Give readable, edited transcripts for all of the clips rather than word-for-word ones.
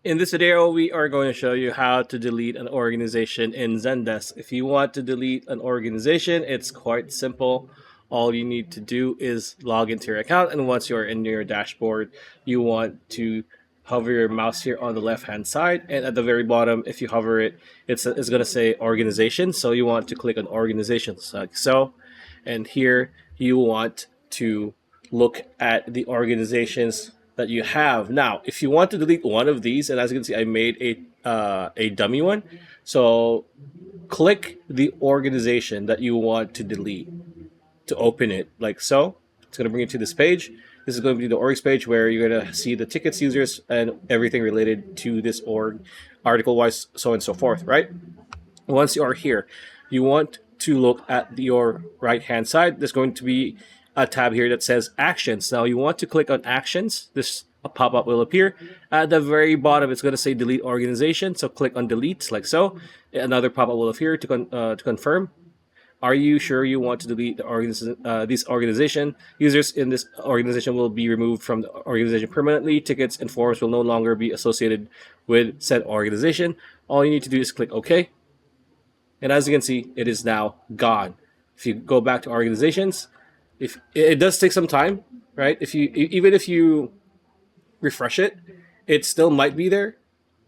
In this video, we are going to show you how to delete an organization in Zendesk. If you want to delete an organization, it's quite simple. All you need to do is log into your account, and once you're in your dashboard, you want to hover your mouse here on the left-hand side, and at the very bottom, if you hover it, it's going to say organization. So you want to click on organizations like so, and here you want to look at the organizations that you have. Now, if you want to delete one of these, and as you can see, I made a dummy one. So click the organization that you want to delete to open it, like so. It's going to bring you to this page. This is going to be the orgs page where you're going to see the tickets, users, and everything related to this org, article-wise, so on and so forth, right? Once you are here, you want to look at your right-hand side. There's going to be a tab here that says Actions. Now you want to click on Actions. This pop-up will appear. At the very bottom, it's going to say Delete Organization. So click on Delete, like so. Another pop-up will appear to confirm. Are you sure you want to delete the this organization? Users in this organization will be removed from the organization permanently. Tickets and forms will no longer be associated with said organization. All you need to do is click OK. And as you can see, it is now gone. If you go back to organizations, if it does take some time, right? Even if you refresh it, it still might be there.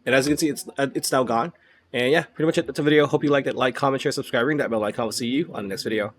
And as you can see, it's now gone. And yeah, pretty much it. That's a video. Hope you liked it. Like, comment, share, subscribe, ring that bell icon. I'll see you on the next video.